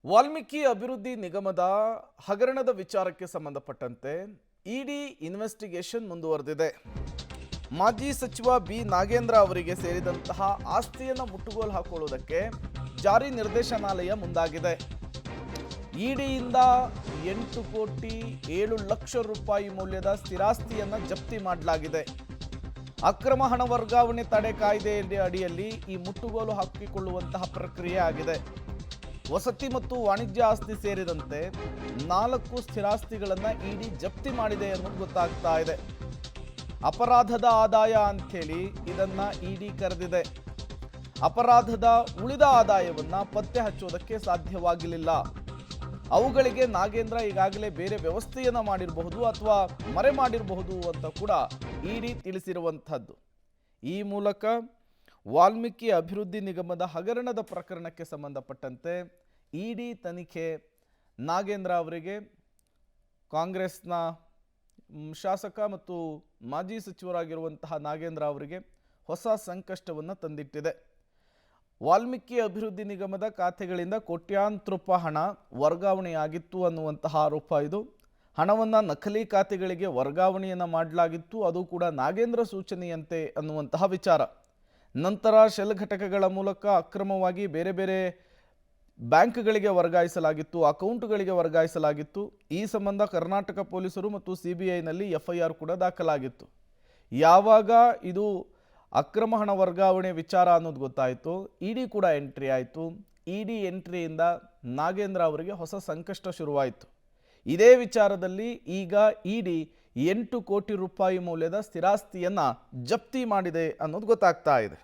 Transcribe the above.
ವಾಲ್ಮೀಕಿ ಅಭಿವೃದ್ಧಿ ನಿಗಮದ ಹಗರಣದ ವಿಚಾರಕ್ಕೆ ಸಂಬಂಧಪಟ್ಟಂತೆ ಇಡಿ ಇನ್ವೆಸ್ಟಿಗೇಷನ್ ಮುಂದುವರೆದಿದೆ. ಮಾಜಿ ಸಚಿವ ಬಿ ನಾಗೇಂದ್ರ ಅವರಿಗೆ ಸೇರಿದಂತಹ ಆಸ್ತಿಯನ್ನು ಮುಟ್ಟುಗೋಲು ಹಾಕೊಳ್ಳುವುದಕ್ಕೆ ಜಾರಿ ನಿರ್ದೇಶನಾಲಯ ಮುಂದಾಗಿದೆ. ಇಡಿಯಿಂದ 8 ಕೋಟಿ 7 ಲಕ್ಷ ರೂಪಾಯಿ ಮೌಲ್ಯದ ಸ್ಥಿರಾಸ್ತಿಯನ್ನು ಜಪ್ತಿ ಮಾಡಲಾಗಿದೆ. ಅಕ್ರಮ ಹಣ ವರ್ಗಾವಣೆ ತಡೆ ಕಾಯ್ದೆ ಅಡಿಯಲ್ಲಿ ಈ ಮುಟ್ಟುಗೋಲು ಹಾಕಿಕೊಳ್ಳುವಂತಹ ಪ್ರಕ್ರಿಯೆ ಆಗಿದೆ. ವಸತಿ ಮತ್ತು ವಾಣಿಜ್ಯ ಆಸ್ತಿ ಸೇರಿದಂತೆ 4 ಸ್ಥಿರಾಸ್ತಿಗಳನ್ನು ಇಡಿ ಜಪ್ತಿ ಮಾಡಿದೆ ಅನ್ನೋದು ಗೊತ್ತಾಗ್ತಾ ಇದೆ. ಅಪರಾಧದ ಆದಾಯ ಅಂಥೇಳಿ ಇದನ್ನ ಇಡಿ ಕರೆದಿದೆ. ಅಪರಾಧದ ಉಳಿದ ಆದಾಯವನ್ನ ಪತ್ತೆ ಹಚ್ಚೋದಕ್ಕೆ ಸಾಧ್ಯವಾಗಿರಲಿಲ್ಲ. ಅವುಗಳಿಗೆ ನಾಗೇಂದ್ರ ಈಗಾಗಲೇ ಬೇರೆ ವ್ಯವಸ್ಥೆಯನ್ನ ಮಾಡಿರಬಹುದು ಅಥವಾ ಮರೆ ಮಾಡಿರಬಹುದು ಅಂತ ಕೂಡ ಇಡಿ ತಿಳಿಸಿರುವಂಥದ್ದು. ಈ ಮೂಲಕ ವಾಲ್ಮೀಕಿ ಅಭಿವೃದ್ಧಿ ನಿಗಮದ ಹಗರಣದ ಪ್ರಕರಣಕ್ಕೆ ಸಂಬಂಧಪಟ್ಟಂತೆ ಇಡಿ ತನಿಖೆ ನಾಗೇಂದ್ರ ಅವರಿಗೆ, ಕಾಂಗ್ರೆಸ್ನ ಶಾಸಕ ಮತ್ತು ಮಾಜಿ ಸಚಿವರಾಗಿರುವಂತಹ ನಾಗೇಂದ್ರ ಅವರಿಗೆ ಹೊಸ ಸಂಕಷ್ಟವನ್ನು ತಂದಿಟ್ಟಿದೆ. ವಾಲ್ಮೀಕಿ ಅಭಿವೃದ್ಧಿ ನಿಗಮದ ಖಾತೆಗಳಿಂದ ಕೋಟ್ಯಾಂತರ ರೂಪಾಯಿ ಹಣ ವರ್ಗಾವಣೆಯಾಗಿತ್ತು ಅನ್ನುವಂತಹ ಆರೋಪ ಇದು. ಹಣವನ್ನು ನಕಲಿ ಖಾತೆಗಳಿಗೆ ವರ್ಗಾವಣೆಯನ್ನು ಮಾಡಲಾಗಿತ್ತು, ಅದು ಕೂಡ ನಾಗೇಂದ್ರ ಸೂಚನೆಯಂತೆ ಅನ್ನುವಂತಹ ವಿಚಾರ. ನಂತರ ಶೆಲ್ ಘಟಕಗಳ ಮೂಲಕ ಅಕ್ರಮವಾಗಿ ಬೇರೆ ಬೇರೆ ಬ್ಯಾಂಕ್ಗಳಿಗೆ ವರ್ಗಾಯಿಸಲಾಗಿತ್ತು, ಅಕೌಂಟ್ಗಳಿಗೆ ವರ್ಗಾಯಿಸಲಾಗಿತ್ತು. ಈ ಸಂಬಂಧ ಕರ್ನಾಟಕ ಪೊಲೀಸರು ಮತ್ತು ಸಿಬಿಐನಲ್ಲಿ FIR ಕೂಡ ದಾಖಲಾಗಿತ್ತು. ಯಾವಾಗ ಇದು ಅಕ್ರಮ ಹಣ ವರ್ಗಾವಣೆ ವಿಚಾರ ಅನ್ನೋದು ಗೊತ್ತಾಯಿತು, ಇಡಿ ಕೂಡ ಎಂಟ್ರಿ ಆಯಿತು. ಇಡಿ ಎಂಟ್ರಿಯಿಂದ ನಾಗೇಂದ್ರ ಅವರಿಗೆ ಹೊಸ ಸಂಕಷ್ಟ ಶುರುವಾಯಿತು. ಇದೇ ವಿಚಾರದಲ್ಲಿ ಈಗ ಇಡಿ 8 ಕೋಟಿ ರೂಪಾಯಿ ಮೌಲ್ಯದ ಸ್ಥಿರಾಸ್ತಿಯನ್ನು ಜಪ್ತಿ ಮಾಡಿದೆ ಅನ್ನೋದು ಗೊತ್ತಾಗ್ತಾ ಇದೆ.